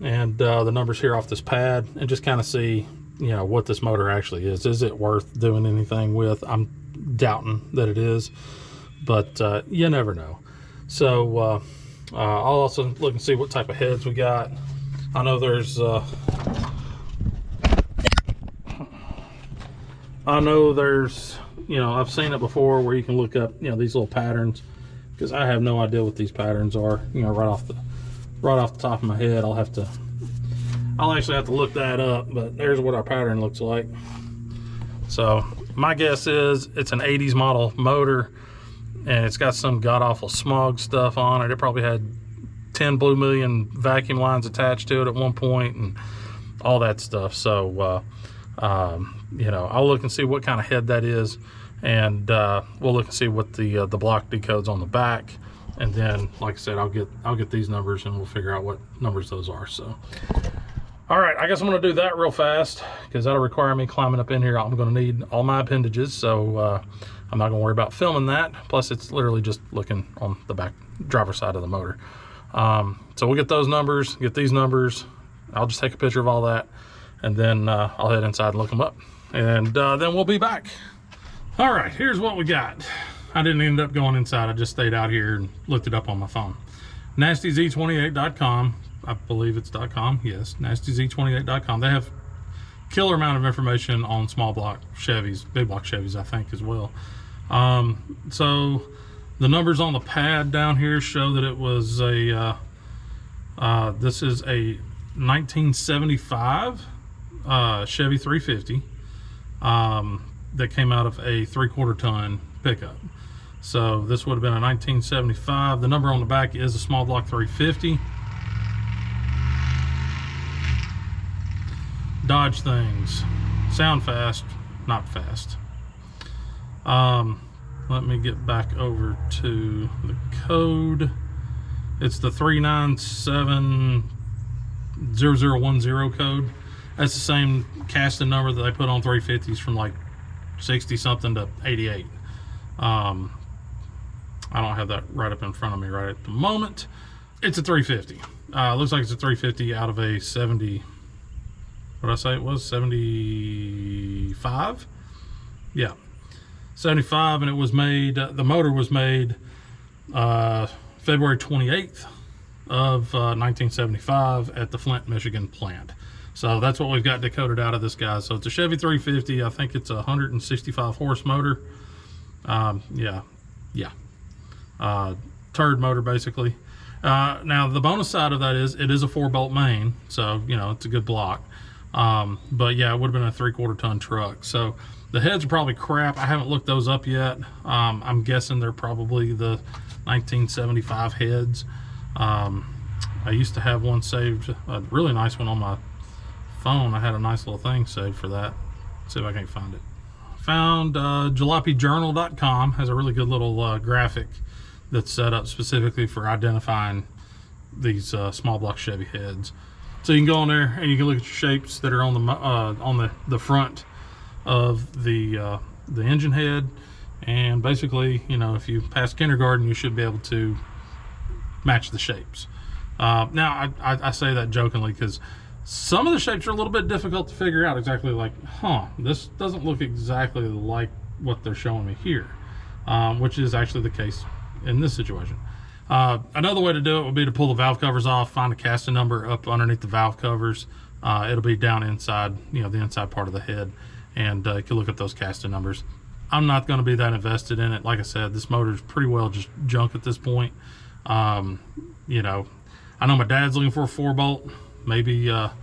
and the numbers here off this pad, and just kind of see, you know, what this motor actually is. Is it worth doing anything with? I'm doubting that it is, but you never know. So I'll also look and see what type of heads we got. I know there's you know, I've seen it before where you can look up, you know, these little patterns, because I have no idea what these patterns are, you know, right off the top of my head. I'll actually have to look that up, but there's what our pattern looks like. So my guess is it's an 80s model motor, and it's got some god-awful smog stuff on it. It probably had 10 blue million vacuum lines attached to it at one point and all that stuff. So you know, I'll look and see what kind of head that is, and we'll look and see what the block decodes on the back. And then, like I said, I'll get these numbers and we'll figure out what numbers those are. So, all right, I guess I'm gonna do that real fast because that'll require me climbing up in here. I'm gonna need all my appendages, so I'm not gonna worry about filming that. Plus, it's literally just looking on the back driver's side of the motor. So we'll get those numbers, get these numbers. I'll just take a picture of all that, and then I'll head inside and look them up, and then we'll be back. All right, here's what we got. I didn't end up going inside. I just stayed out here and looked it up on my phone. NastyZ28.com. I believe it's .com. Yes, NastyZ28.com. They have killer amount of information on small block Chevys, big block Chevys, I think, as well. So the numbers on the pad down here show that it was a this is a 1975 Chevy 350 that came out of a 3/4 ton pickup. So this would have been a 1975. The number on the back is a small block 350. Dodge things sound fast, not fast. Let me get back over to the code. It's the 3970010 code. That's the same casting number that they put on 350s from like 60 something to 88. I don't have that right up in front of me right at the moment. It's a 350. Looks like it's a 350 out of a 70. What did I say it was? 75? Yeah, 75, and it was made, the motor was made February 28th of 1975 at the Flint, Michigan plant. So that's what we've got decoded out of this guy. So it's a Chevy 350. I think it's a 165 horse motor. Turd motor, basically. Now the bonus side of that is it is a 4-bolt main, so you know it's a good block. But yeah, it would have been a 3/4 ton truck. So the heads are probably crap. I haven't looked those up yet. I'm guessing they're probably the 1975 heads. I used to have one saved, a really nice one on my phone. I had a nice little thing saved for that. Let's see if I can find it. Found jalopyjournal.com has a really good little graphic that's set up specifically for identifying these small block Chevy heads. So you can go on there and you can look at your shapes that are on the front of the engine head, and basically, you know, if you pass kindergarten, you should be able to match the shapes. Now I say that jokingly because some of the shapes are a little bit difficult to figure out exactly, like, this doesn't look exactly like what they're showing me here, which is actually the case in this situation. Another way to do it would be to pull the valve covers off, find a casting number up underneath the valve covers. It'll be down inside, you know, the inside part of the head, and you can look at those casting numbers. I'm not going to be that invested in it. Like I said, this motor is pretty well just junk at this point. You know, I know my dad's looking for a 4-bolt. Maybe I'll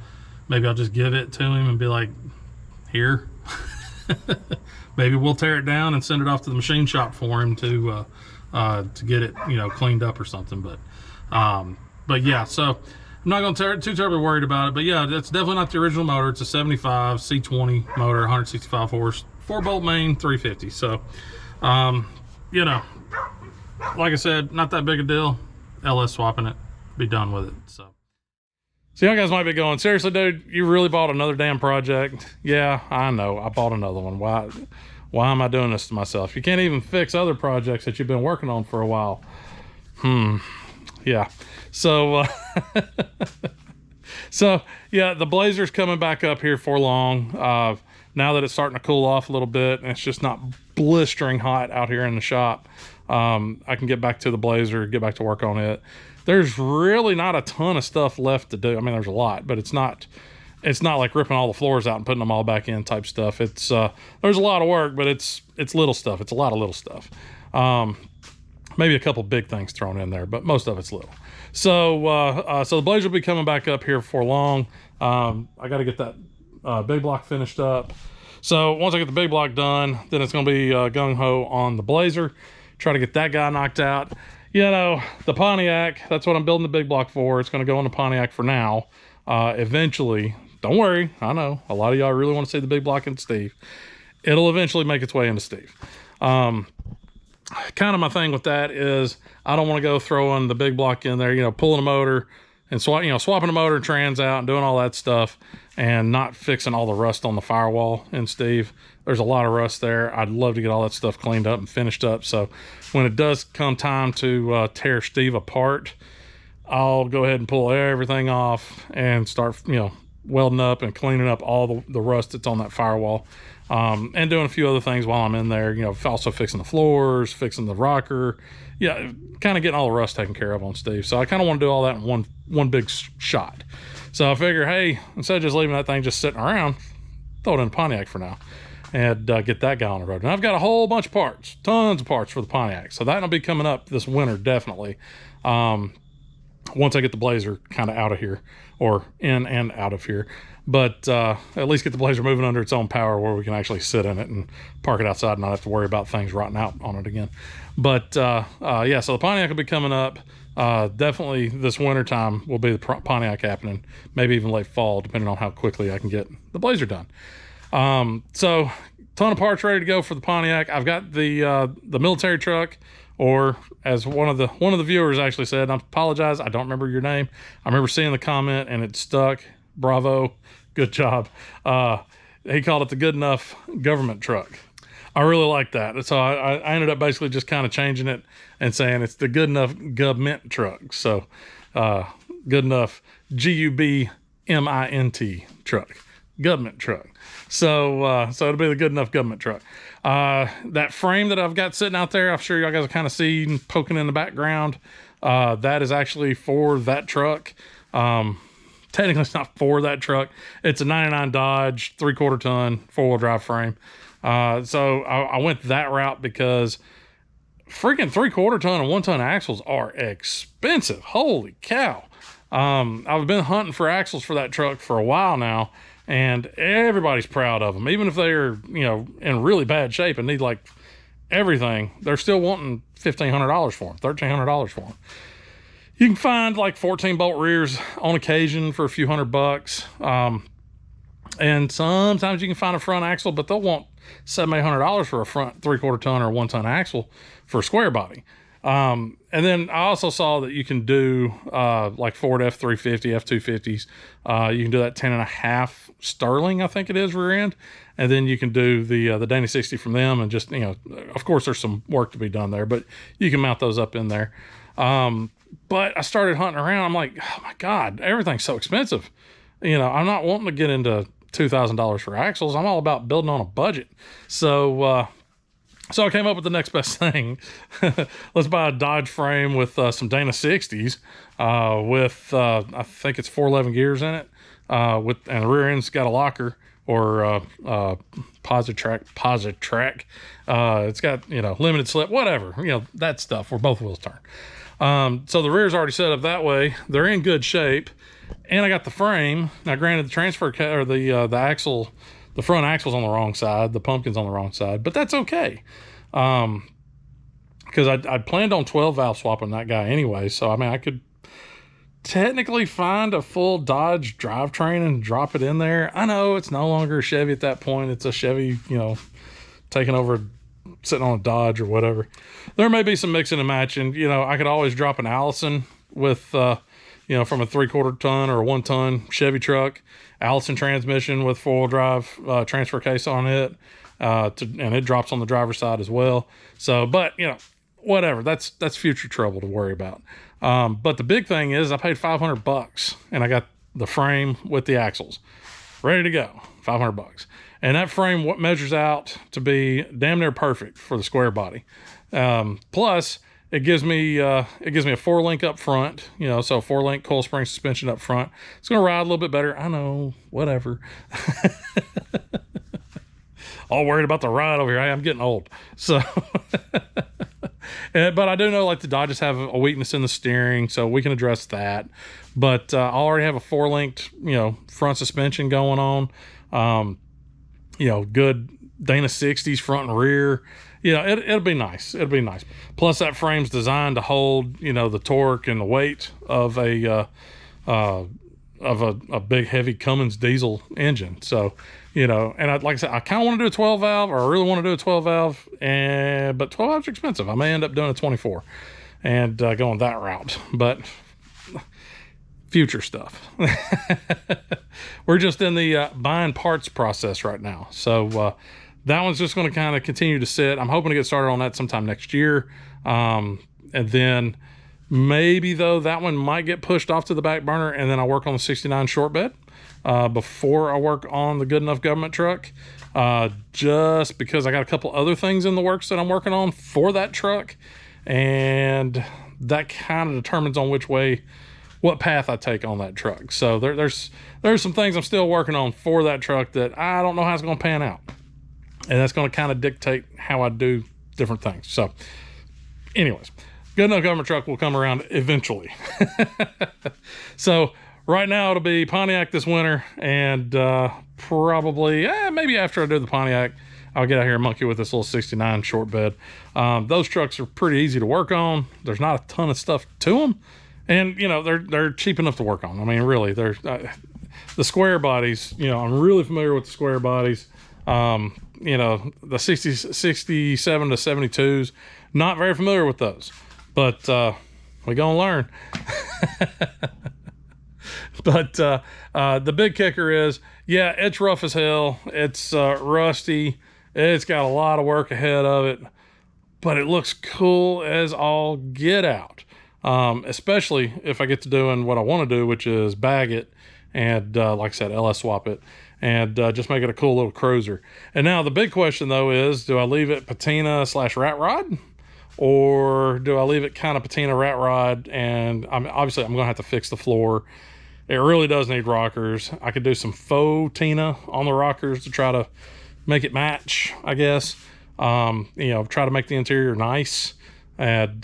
just give it to him and be like, here. Maybe we'll tear it down and send it off to the machine shop for him to get it, you know, cleaned up or something. But yeah, so I'm not going to too terribly worried about it. But yeah, that's definitely not the original motor. It's a 75 C20 motor, 165 horse, 4-bolt main, 350. So, you know, like I said, not that big a deal. LS swapping it, be done with it. So you guys might be going, seriously, dude, you really bought another damn project? Yeah, I know, I bought another one. Why am I doing this to myself? You can't even fix other projects that you've been working on for a while. Yeah. So, so yeah, the Blazer's coming back up here for long. Now that it's starting to cool off a little bit and it's just not blistering hot out here in the shop, I can get back to the Blazer, get back to work on it. There's really not a ton of stuff left to do. I mean, there's a lot, but it's not like ripping all the floors out and putting them all back in type stuff. It's there's a lot of work, but it's little stuff. It's a lot of little stuff. Maybe a couple big things thrown in there, but most of it's little. So so the Blazer will be coming back up here for long. I got to get that big block finished up. So once I get the big block done, then it's going to be gung-ho on the Blazer. Try to get that guy knocked out. You know, the Pontiac, that's what I'm building the big block for. It's going to go on the Pontiac for now. Eventually, don't worry, I know a lot of y'all really want to see the big block in Steve. It'll eventually make its way into Steve. Kind of my thing with that is I don't want to go throwing the big block in there, you know, pulling a motor and swapping the motor and trans out and doing all that stuff and not fixing all the rust on the firewall in Steve. There's a lot of rust there. I'd love to get all that stuff cleaned up and finished up. So when it does come time to tear Steve apart, I'll go ahead and pull everything off and start, you know, welding up and cleaning up all the rust that's on that firewall. And doing a few other things while I'm in there, you know, also fixing the floors, fixing the rocker. Yeah, kind of getting all the rust taken care of on Steve. So I kind of want to do all that in one big shot. So I figure, hey, instead of just leaving that thing just sitting around, throw it in Pontiac for now and get that guy on the road. And I've got a whole bunch of parts, tons of parts for the Pontiac. So that'll be coming up this winter, definitely. Once I get the Blazer kind of out of here, or in and out of here. But at least get the Blazer moving under its own power where we can actually sit in it and park it outside and not have to worry about things rotting out on it again. But yeah, so the Pontiac will be coming up. Definitely this winter time will be the Pontiac happening, maybe even late fall, depending on how quickly I can get the Blazer done. So ton of parts ready to go for the Pontiac. I've got the military truck, or as one of the viewers actually said, I apologize, I don't remember your name. I remember seeing the comment and it stuck. Bravo, good job. He called it the Good Enough government truck. I really like that. So I ended up basically just kind of changing it and saying it's the Good Enough government truck. So Good Enough GUBMINT truck, government truck. So so it'll be the Good Enough government truck. That frame that I've got sitting out there, I'm sure y'all guys will kind of see poking in the background. That is actually for that truck. Technically it's not for that truck. It's a 99 Dodge 3/4 ton 4-wheel drive frame. So I went that route because freaking 3/4 ton and 1 ton axles are expensive. Holy cow. I've been hunting for axles for that truck for a while now, and everybody's proud of them. Even if they're, you know, in really bad shape and need like everything, they're still wanting $1,500 for them, $1,300 for them. You can find like 14-bolt rears on occasion for a few $100. And sometimes you can find a front axle, but they'll want $700-800 for a front 3/4 ton or 1 ton axle for a square body. And then I also saw that you can do like Ford F350, F250s. You can do that 10.5 Sterling, I think it is, rear end. And then you can do the Danny 60 from them, and just, you know, of course there's some work to be done there, but you can mount those up in there. But I started hunting around. I'm like, oh my God, everything's so expensive. You know, I'm not wanting to get into $2,000 for axles. I'm all about building on a budget. So So I came up with the next best thing. Let's buy a Dodge frame with some Dana 60s with, I think it's 411 gears in it. And the rear end's got a locker or Positrack. It's got, limited slip, whatever, that stuff where both wheels turn. So the rear's already set up that way. They're in good shape. And I got the frame. Now, granted, the transfer or the axle, the front axle's on the wrong side, the pumpkin's on the wrong side, but that's okay. Because I'd planned on 12 valve swapping that guy anyway. So, I mean, I could technically find a full Dodge drivetrain and drop it in there. I know it's no longer a Chevy at that point. It's a Chevy, taking over, sitting on a Dodge or whatever. There may be some mixing and matching. I could always drop an Allison with, from a 3/4 ton or a 1 ton Chevy truck, Allison transmission with 4-wheel drive transfer case on it, and it drops on the driver's side as well. So, but whatever. That's future trouble to worry about. But the big thing is I paid $500 and I got the frame with the axles ready to go. $500, and that frame measures out to be damn near perfect for the square body. Plus, it gives me a 4-link up front, so 4-link coil spring suspension up front. It's going to ride a little bit better. I know, whatever. All worried about the ride over here. I'm getting old. So, but I do know the Dodges have a weakness in the steering, so we can address that. But I already have a 4-linked, front suspension going on. Good Dana 60s front and rear. It'll be nice. It'll be nice. Plus, that frame's designed to hold, the torque and the weight of a big, heavy Cummins diesel engine. So, and like I said, I kind of want to do a 12 valve, or I really want to do a 12 valve, but 12 valves are expensive. I may end up doing a 24 and going that route. But future stuff. We're just in the buying parts process right now. So, that one's just going to kind of continue to sit. I'm hoping to get started on that sometime next year. And then maybe, though, that one might get pushed off to the back burner, and then I'll work on the 69 short bed before I work on the Good Enough government truck, just because I got a couple other things in the works that I'm working on for that truck, and that kind of determines on what path I take on that truck. So there's some things I'm still working on for that truck that I don't know how it's going to pan out. And that's going to kind of dictate how I do different things. So, anyways, Good Enough government truck will come around eventually. So, right now it'll be Pontiac this winter, and probably, maybe after I do the Pontiac, I'll get out here and monkey with this little 69 short bed. Those trucks are pretty easy to work on. There's not a ton of stuff to them, and they're cheap enough to work on. I mean, really, they're the square bodies. I'm really familiar with the square bodies. The 67 to 72s, not very familiar with those, but we're gonna learn. But the big kicker is, it's rough as hell. It's rusty. It's got a lot of work ahead of it, but it looks cool as all get out. Especially if I get to doing what I want to do, which is bag it and, like I said, LS swap it, and just make it a cool little cruiser. And now the big question, though, is, do I leave it Patina / Ratrod, or do I leave it kind of Patina Ratrod? And obviously I'm going to have to fix the floor. It really does need rockers. I could do some faux Tina on the rockers to try to make it match, I guess. Try to make the interior nice, and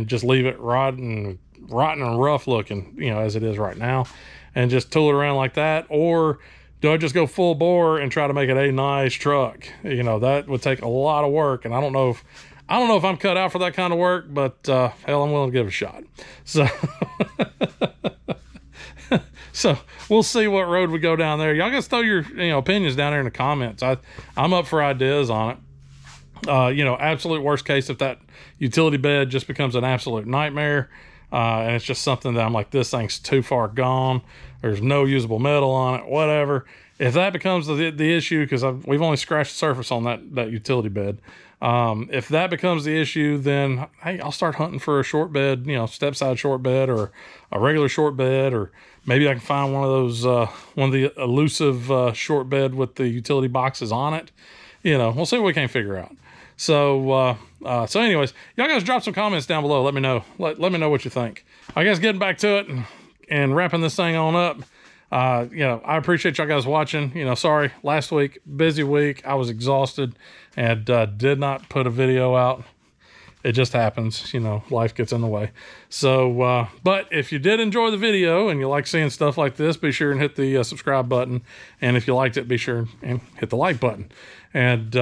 just leave it rotten and rough looking, as it is right now, and just tool it around like that. Or do I just go full bore and try to make it a nice truck? That would take a lot of work, and I don't know if I'm cut out for that kind of work, but hell, I'm willing to give it a shot. So, so we'll see what road we go down there. Y'all guys throw your opinions down there in the comments. I'm up for ideas on it. Absolute worst case, if that utility bed just becomes an absolute nightmare, and it's just something that I'm like, this thing's too far gone, there's no usable metal on it, whatever. If that becomes the issue, because we've only scratched the surface on that utility bed, if that becomes the issue, then hey, I'll start hunting for a short bed, step side short bed, or a regular short bed, or maybe I can find one of those one of the elusive short bed with the utility boxes on it. We'll see what we can figure out. So so anyways, y'all guys drop some comments down below. Let me know. Let me know what you think. I guess getting back to it and wrapping this thing on up. You know, I appreciate y'all guys watching. You know, sorry, last week, busy week. I was exhausted and did not put a video out. It just happens, you know, life gets in the way. So, but if you did enjoy the video and you like seeing stuff like this, be sure and hit the subscribe button. And if you liked it, be sure and hit the like button. And,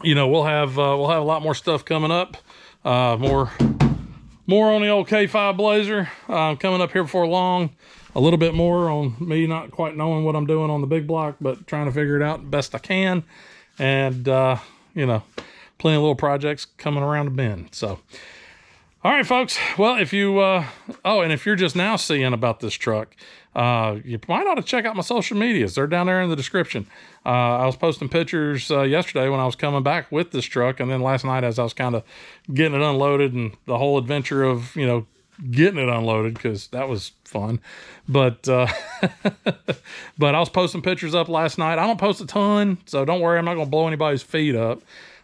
you know, we'll have a lot more stuff coming up. More on the old K5 Blazer coming up here before long. A little bit more on me not quite knowing what I'm doing on the big block, but trying to figure it out best I can. And, you know, plenty of little projects coming around the bend. So, all right, folks. Well, if you, oh, and if you're just now seeing about this truck, you might ought to check out my social medias. They're down there in the description. I was posting pictures yesterday when I was coming back with this truck, and then last night as I was kind of getting it unloaded and the whole adventure of, you know, getting it unloaded, because that was fun. But but I was posting pictures up last night. I don't post a ton, so don't worry, I'm not gonna blow anybody's feet up.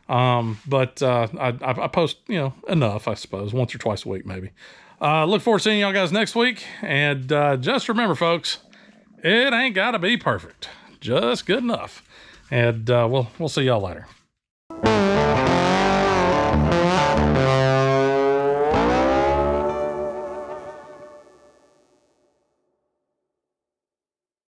But I post, you know, enough, I suppose, once or twice a week maybe. Look forward to seeing y'all guys next week. And just remember, folks, it ain't gotta be perfect, just good enough. And we'll see y'all later.